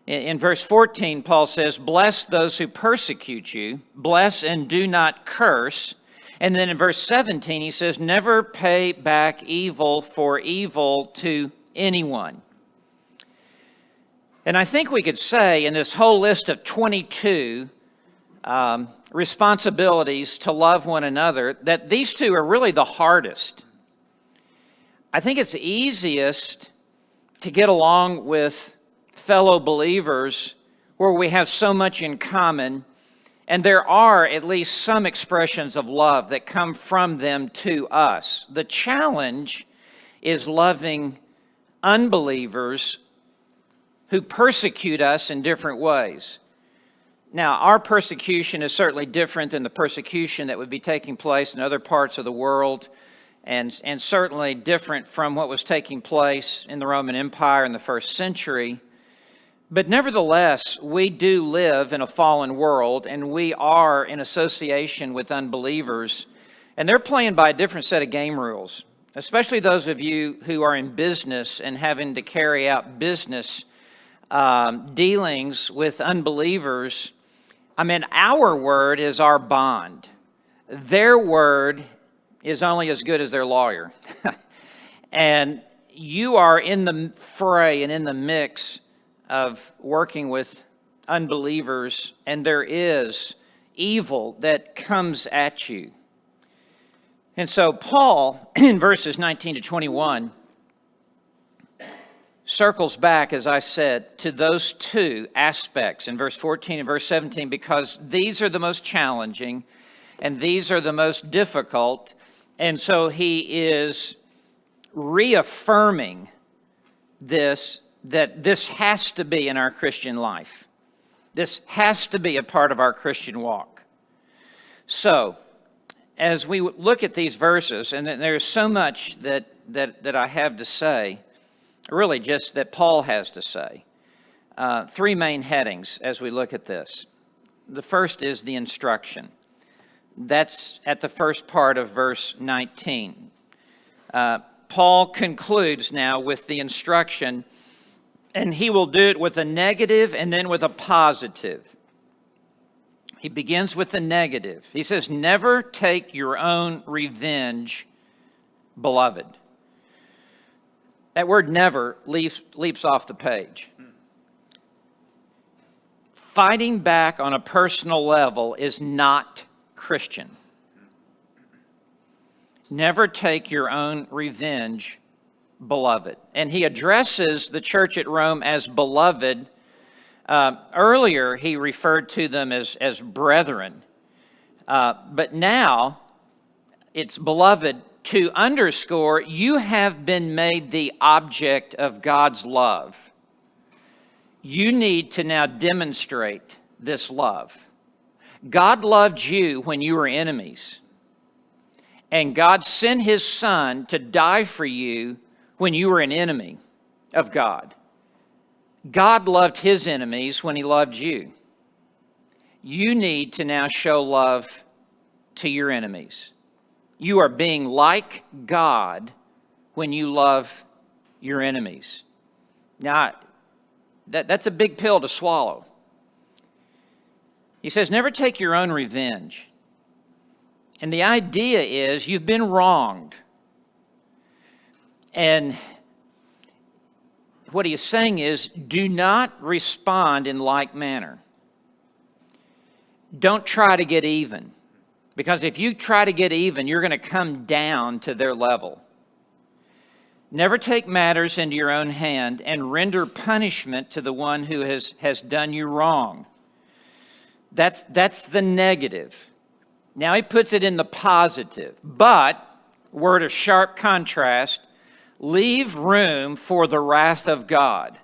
In verse 14, Paul says, bless those who persecute you, bless and do not curse. And then in verse 17, he says, never pay back evil for evil to anyone. And I think we could say in this whole list of 22 responsibilities to love one another, that these two are really the hardest. I think it's easiest to get along with fellow believers where we have so much in common, and there are at least some expressions of love that come from them to us. The challenge is loving unbelievers who persecute us in different ways. Now, our persecution is certainly different than the persecution that would be taking place in other parts of the world, and certainly different from what was taking place in the Roman Empire in the first century. But nevertheless, we do live in a fallen world, and we are in association with unbelievers, and they're playing by a different set of game rules, especially those of you who are in business and having to carry out business dealings with unbelievers. I mean, our word is our bond. Their word is only as good as their lawyer. And you are in the fray and in the mix of working with unbelievers, and there is evil that comes at you. And so Paul, in verses 19 to 21, circles back, as I said, to those two aspects in verse 14 and verse 17, because these are the most challenging and these are the most difficult. And so he is reaffirming this, that this has to be in our Christian life. This has to be a part of our Christian walk. So, as we look at these verses, and there's so much that I have to say, really just that Paul has to say. Three main headings as we look at this. The first is the instruction. That's at the first part of verse 19. Paul concludes now with the instruction, and he will do it with a negative and then with a positive. He begins with the negative. He says, never take your own revenge, beloved. That word never leaps off the page. Fighting back on a personal level is not Christian. Never take your own revenge, beloved. And he addresses the church at Rome as beloved. Earlier, he referred to them as brethren. But now, it's beloved to underscore you have been made the object of God's love. You need to now demonstrate this love. God loved you when you were enemies. And God sent his Son to die for you when you were an enemy of God. God loved his enemies when he loved you. You need to now show love to your enemies. You are being like God when you love your enemies. Now, that's a big pill to swallow. He says, never take your own revenge. And the idea is you've been wronged. And what he is saying is, do not respond in like manner. Don't try to get even. Because if you try to get even, you're going to come down to their level. Never take matters into your own hand and render punishment to the one who has done you wrong. That's the negative. Now he puts it in the positive. But, word of sharp contrast, leave room for the wrath of God.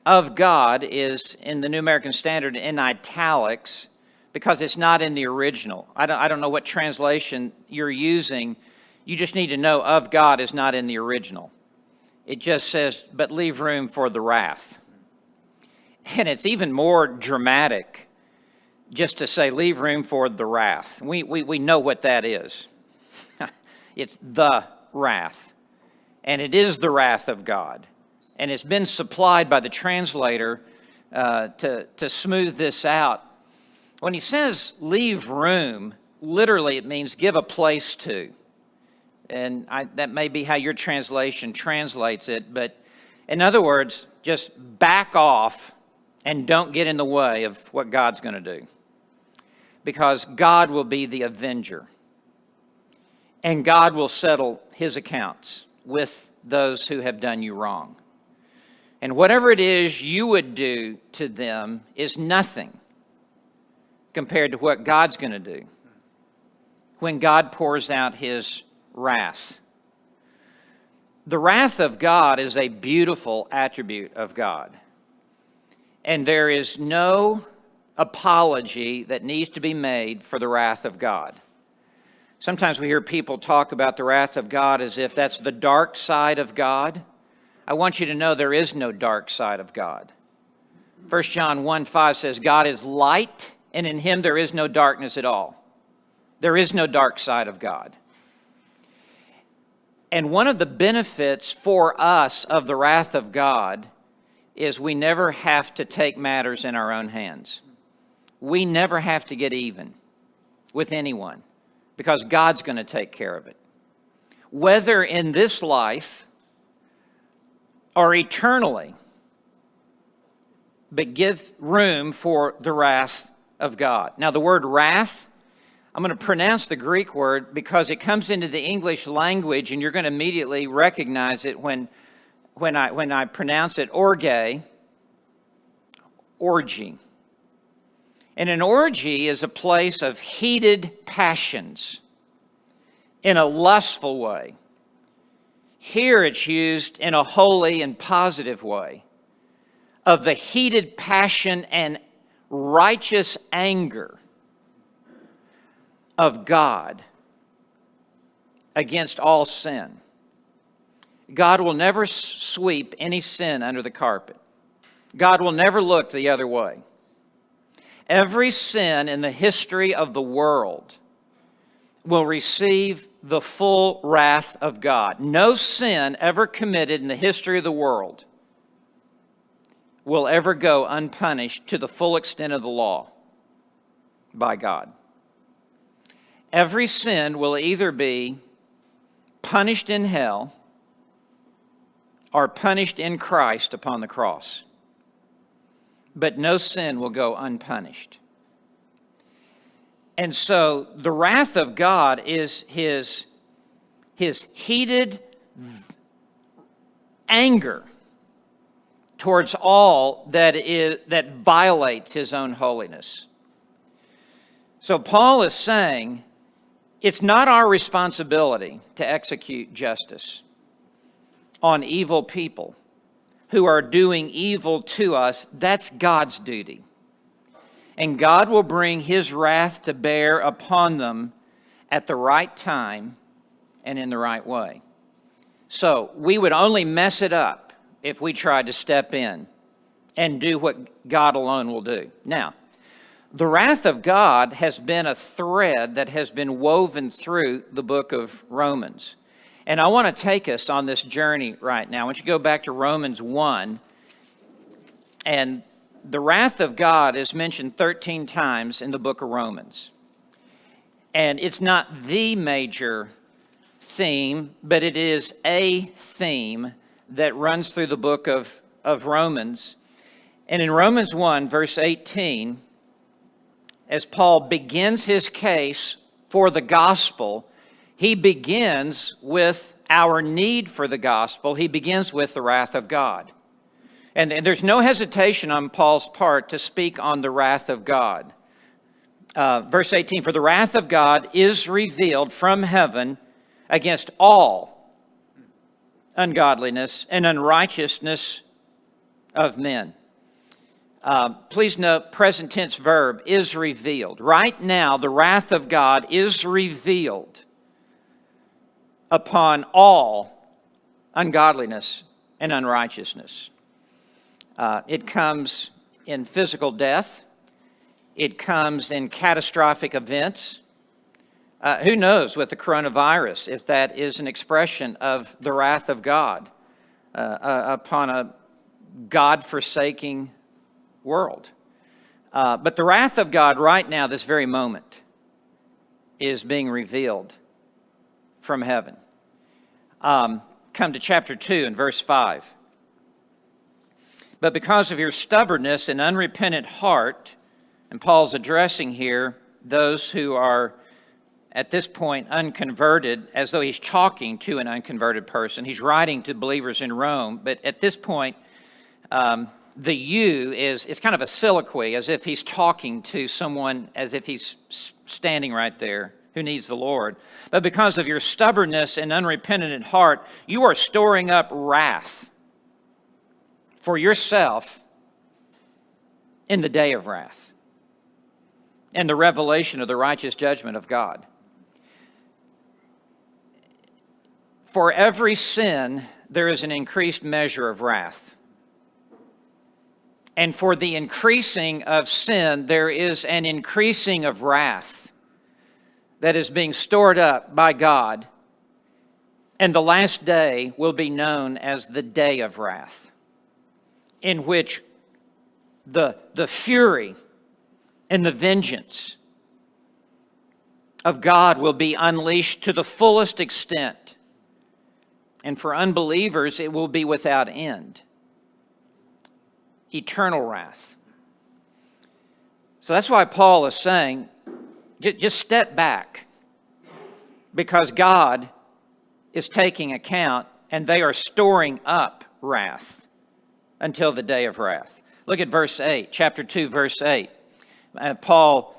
Of God is in the New American Standard in italics because it's not in the original. I don't know what translation you're using. You just need to know of God is not in the original. It just says, but leave room for the wrath. And it's even more dramatic just to say, leave room for the wrath. We know what that is. It's the wrath. And it is the wrath of God. and it's been supplied by the translator to smooth this out. When he says leave room, literally it means give a place to. And that may be how your translation translates it, but in other words, just back off and don't get in the way of what God's going to do. Because God will be the avenger. And God will settle his accounts with those who have done you wrong. And whatever it is you would do to them is nothing compared to what God's going to do when God pours out his wrath. The wrath of God is a beautiful attribute of God. And there is no apology that needs to be made for the wrath of God. Sometimes we hear people talk about the wrath of God as if that's the dark side of God. I want you to know there is no dark side of God. 1 John 1:5 says, God is light, and in him there is no darkness at all. There is no dark side of God. And one of the benefits for us of the wrath of God is we never have to take matters in our own hands. We never have to get even with anyone because God's going to take care of it. Whether in this life or eternally, but give room for the wrath of God. Now the word wrath, I'm going to pronounce the Greek word because it comes into the English language and you're going to immediately recognize it when I pronounce it orge, orgy. And an orgy is a place of heated passions in a lustful way. Here it's used in a holy and positive way of the heated passion and righteous anger of God against all sin. God will never sweep any sin under the carpet. God will never look the other way. Every sin in the history of the world will receive the full wrath of God. No sin ever committed in the history of the world will ever go unpunished to the full extent of the law by God. Every sin will either be punished in hell or punished in Christ upon the cross. But no sin will go unpunished. And so the wrath of God is his heated anger towards all that violates his own holiness. So Paul is saying it's not our responsibility to execute justice on evil people who are doing evil to us. That's God's duty. And God will bring his wrath to bear upon them at the right time and in the right way. So we would only mess it up if we tried to step in and do what God alone will do. Now, the wrath of God has been a thread that has been woven through the book of Romans. And I want to take us on this journey right now. I want you to go back to Romans 1. And the wrath of God is mentioned 13 times in the book of Romans. And it's not the major theme, but it is a theme that runs through the book of Romans. And in Romans 1, verse 18, as Paul begins his case for the gospel, he begins with our need for the gospel. He begins with the wrath of God. And there's no hesitation on Paul's part to speak on the wrath of God. Verse 18, for the wrath of God is revealed from heaven against all ungodliness and unrighteousness of men. Please note, present tense verb, is revealed. Right now, the wrath of God is revealed upon all ungodliness and unrighteousness. It comes in physical death. It comes in catastrophic events. Who knows with the coronavirus if that is an expression of the wrath of God? upon a God-forsaking world. But the wrath of God right now, this very moment, is being revealed from heaven. Come to chapter 2 and verse 5. But because of your stubbornness and unrepentant heart, and Paul's addressing here those who are at this point unconverted, as though he's talking to an unconverted person. He's writing to believers in Rome, but at this point, the you is kind of a soliloquy, as if he's talking to someone, as if he's standing right there who needs the Lord. But because of your stubbornness and unrepentant heart, you are storing up wrath for yourself in the day of wrath and the revelation of the righteous judgment of God. For every sin, there is an increased measure of wrath. And for the increasing of sin, there is an increasing of wrath that is being stored up by God. And the last day will be known as the day of wrath, in which the fury and the vengeance of God will be unleashed to the fullest extent. And for unbelievers, it will be without end. Eternal wrath. So that's why Paul is saying, just step back, because God is taking account and they are storing up wrath until the day of wrath. Look at verse 8, chapter 2, verse 8. Paul,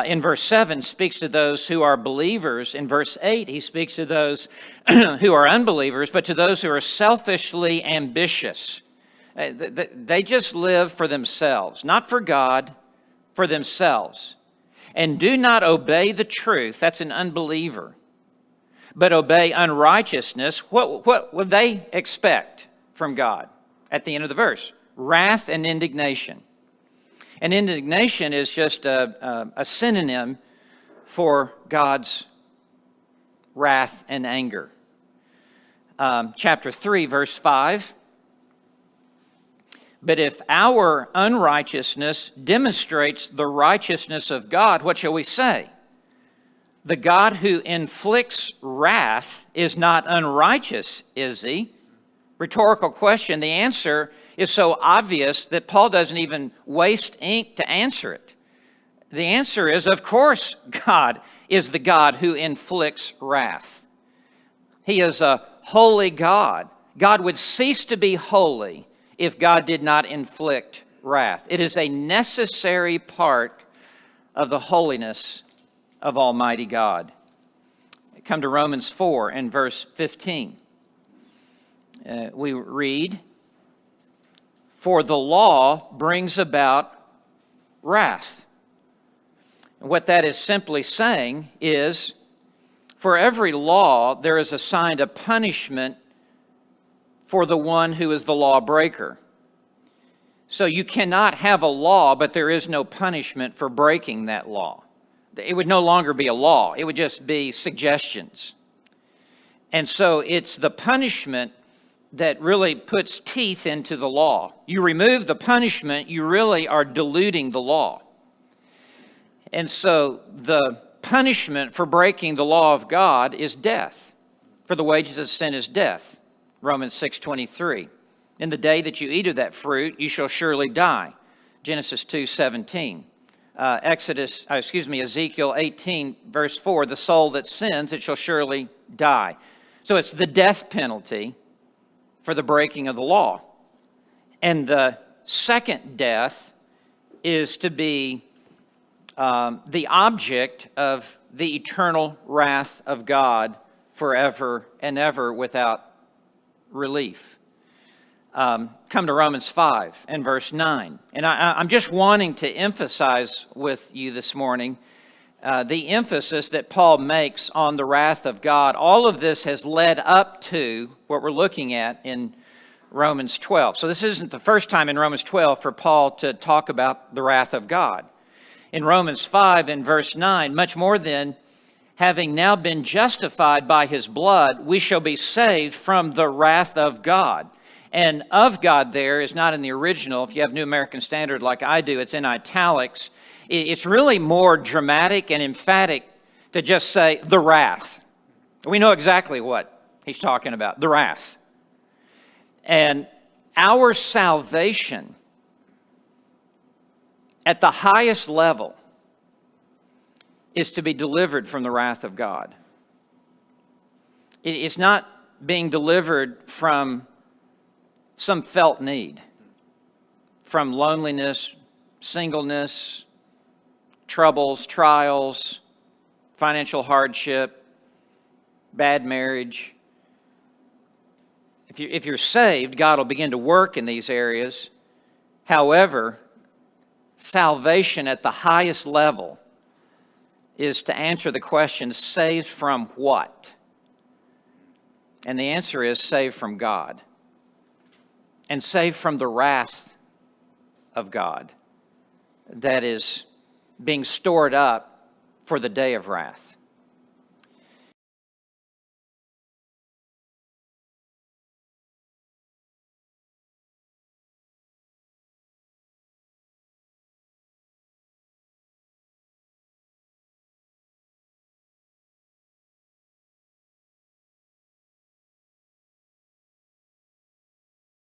in verse 7, speaks to those who are believers. In verse 8, he speaks to those who are unbelievers, but to those who are selfishly ambitious. They just live for themselves, not for God, for themselves. And do not obey the truth, that's an unbeliever, but obey unrighteousness. What would they expect from God at the end of the verse? Wrath and indignation. And indignation is just a synonym for God's wrath and anger. Chapter 3, verse 5. But if our unrighteousness demonstrates the righteousness of God, what shall we say? The God who inflicts wrath is not unrighteous, is he? Rhetorical question. The answer is so obvious that Paul doesn't even waste ink to answer it. The answer is, of course, God is the God who inflicts wrath. He is a holy God. God would cease to be holy if God did not inflict wrath. It is a necessary part of the holiness of Almighty God. Come to Romans 4 and verse 15. We read, "For the law brings about wrath." And what that is simply saying is, for every law there is assigned a punishment for the one who is the lawbreaker. So you cannot have a law, but there is no punishment for breaking that law. It would no longer be a law. It would just be suggestions. And so it's the punishment that really puts teeth into the law. You remove the punishment, you really are diluting the law. And so the punishment for breaking the law of God is death. For the wages of sin is death. Romans 6:23. In the day that you eat of that fruit, you shall surely die. Genesis 2:17. Ezekiel 18, verse 4, the soul that sins, it shall surely die. So it's the death penalty for the breaking of the law. And the second death is to be the object of the eternal wrath of God forever and ever without relief. Come to Romans 5 and verse 9. And I'm just wanting to emphasize with you this morning the emphasis that Paul makes on the wrath of God. All of this has led up to what we're looking at in Romans 12. So this isn't the first time in Romans 12 for Paul to talk about the wrath of God. In Romans 5 and verse 9, much more than having now been justified by his blood, we shall be saved from the wrath of God. And of God there is not in the original. If you have New American Standard like I do, it's in italics. It's really more dramatic and emphatic to just say the wrath. We know exactly what he's talking about, the wrath. And our salvation at the highest level is to be delivered from the wrath of God. It's not being delivered from some felt need, from loneliness, singleness, troubles, trials, financial hardship, bad marriage. If you're saved, God will begin to work in these areas. However, salvation at the highest level is to answer the question, saved from what? And the answer is saved from God. And saved from the wrath of God that is being stored up for the day of wrath.